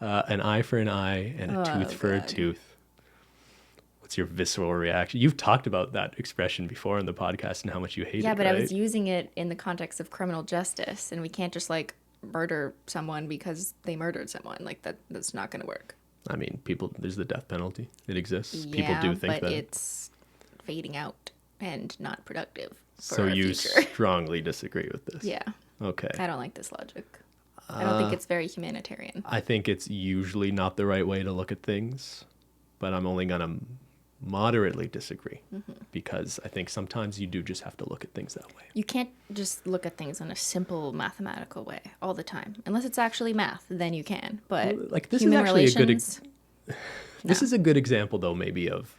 An eye for an eye and a tooth for a God. tooth. What's your visceral reaction? You've talked about that expression before on the podcast and how much you hate Yeah, it, but I right? was using it in the context of criminal justice, and we can't just like murder someone because they murdered someone. Like that's not going to work. I mean, there's the death penalty. It exists. Yeah, People do think but that. it's fading out and not productive for So our you future. strongly disagree with this? Yeah, Okay. I don't like this logic. I don't think it's very humanitarian. I think it's usually not the right way to look at things, but I'm only going to moderately disagree because I think sometimes you do just have to look at things that way. You can't just look at things in a simple mathematical way all the time. Unless it's actually math, then you can. But Like this is human actually relations, this is a good example though maybe of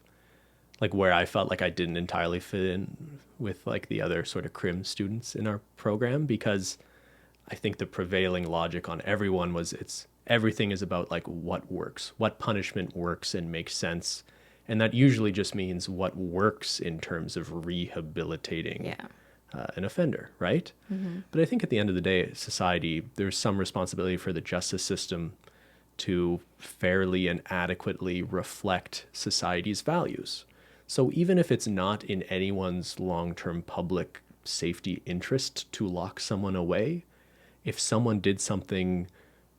like where I felt like I didn't entirely fit in with like the other sort of crim students in our program, because I think the prevailing logic on everyone was everything is about like what works, what punishment works and makes sense. And that usually just means what works in terms of rehabilitating yeah. an offender, right? But I think at the end of the day, society, there's some responsibility for the justice system to fairly and adequately reflect society's values. So even if it's not in anyone's long-term public safety interest to lock someone away, if someone did something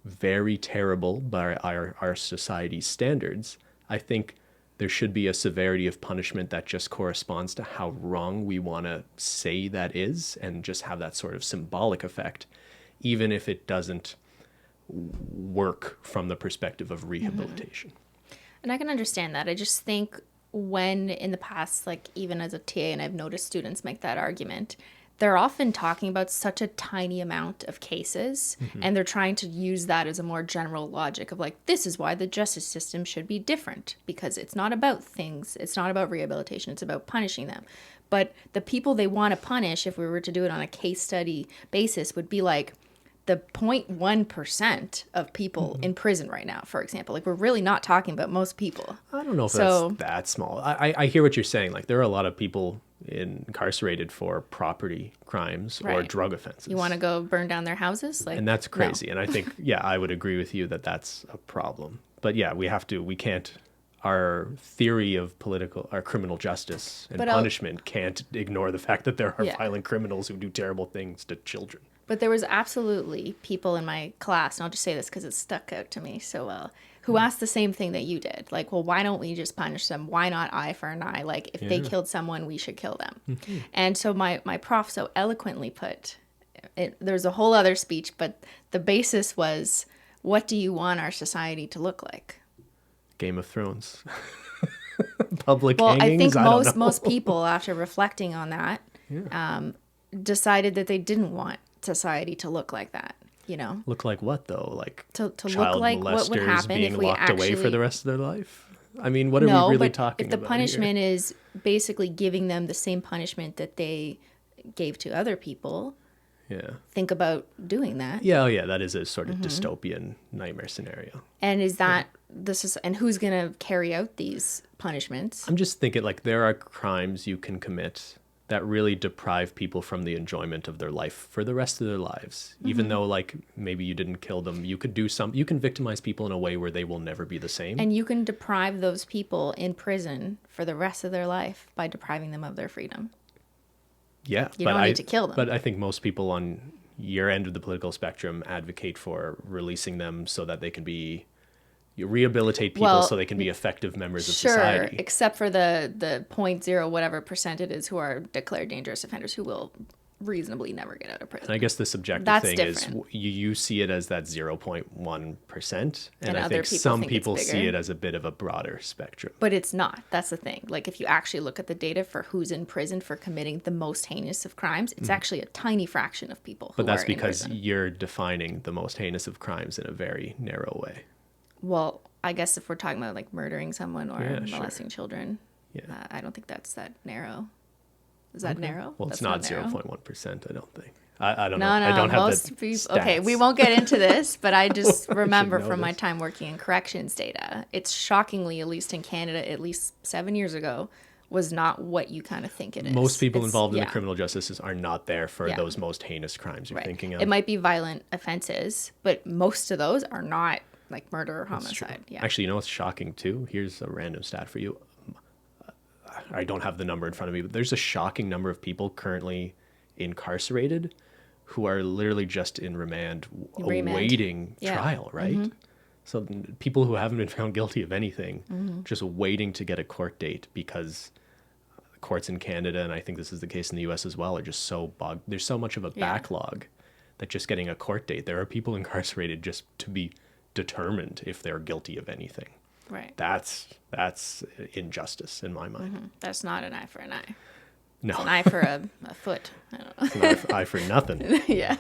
very terrible by our society's standards, I think there should be a severity of punishment that just corresponds to how wrong we want to say that is, and just have that sort of symbolic effect, even if it doesn't work from the perspective of rehabilitation. And I can understand that. I just think when in the past, like even as a TA, and I've noticed students make that argument, they're often talking about such a tiny amount of cases, and they're trying to use that as a more general logic of like, this is why the justice system should be different, because it's not about things, it's not about rehabilitation, it's about punishing them. But the people they want to punish, if we were to do it on a case study basis, would be like the 0.1% of people in prison right now, for example. Like, we're really not talking about most people. I don't know if So- that's that small. I hear what you're saying. Like there are a lot of people incarcerated for property crimes or Right. drug offenses. You want to go burn down their houses? Like, And that's no. crazy. And I think, yeah, I would agree with you that that's a problem. But yeah, we can't, our theory of our criminal justice and But punishment can't ignore the fact that there are Yeah. violent criminals who do terrible things to children. But there was absolutely people in my class, and I'll just say this because it stuck out to me so well, who asked the same thing that you did. Like, well, why don't we just punish them? Why not eye for an eye? Like, if they killed someone, we should kill them. And so my prof so eloquently put, there's a whole other speech, but the basis was, what do you want our society to look like? Game of Thrones. Public Well, hangings? I don't think know. most people, after reflecting on that, decided that they didn't want society to look like that, you know? Look like what though? Like To look child like what would molesters happen being if we locked away for actually- the rest of their life? I mean, what are No, we really but talking if the about punishment here? is basically giving them the same punishment that they gave to other people, Yeah. think about doing that. Yeah, oh yeah, that is a sort of Mm-hmm. dystopian nightmare scenario. And is that and who's going to carry out these punishments? I'm just thinking like there are crimes you can commit that really deprive people from the enjoyment of their life for the rest of their lives. Mm-hmm. Even though like maybe you didn't kill them, you can victimize people in a way where they will never be the same. And you can deprive those people in prison for the rest of their life by depriving them of their freedom. Yeah, You don't need to kill them. But I think most people on your end of the political spectrum advocate for releasing them so that they can you rehabilitate people Well, so they can be effective members of Sure, society. except for the 0.0 whatever percent it is who are declared dangerous offenders who will reasonably never get out of prison. And I guess the subjective That's thing different. is you see it as that 0.1%, and I other think people some think it's people see bigger. it as a bit of a broader spectrum. But it's not. That's the thing. Like, if you actually look at the data for who's in prison for committing the most heinous of crimes, it's actually a tiny fraction of people who But that's are in because prison. you're defining the most heinous of crimes in a very narrow way. Well, I guess if we're talking about like murdering someone or Yeah, sure. molesting children, Yeah. I don't think that's that narrow. Is that narrow? Well, it's That's not narrow. 0.1%, I don't think. I don't No, know. no, I don't have most the people. Okay, stats. we won't get into this, but I just remember know from my this. time working in corrections data, it's shockingly, at least in Canada, at least 7 years ago, was not what you kind of think it is. Most people It's- involved in yeah, the criminal justice system are not there for Yeah. those most heinous crimes you're right. thinking of. It might be violent offenses, but most of those are not like murder or homicide. Yeah. Actually, you know what's shocking too? Here's a random stat for you. I don't have the number in front of me, but there's a shocking number of people currently incarcerated who are literally just in remand. Awaiting trial, right? So people who haven't been found guilty of anything, just waiting to get a court date because courts in Canada, and I think this is the case in the US as well, are just so bogged. There's so much of a backlog that just getting a court date, there are people incarcerated just to be determined if they're guilty of anything. Right. That's injustice in my mind. That's not an eye for an eye. No. It's an eye for a foot. I don't know. It's an eye for nothing. Yeah.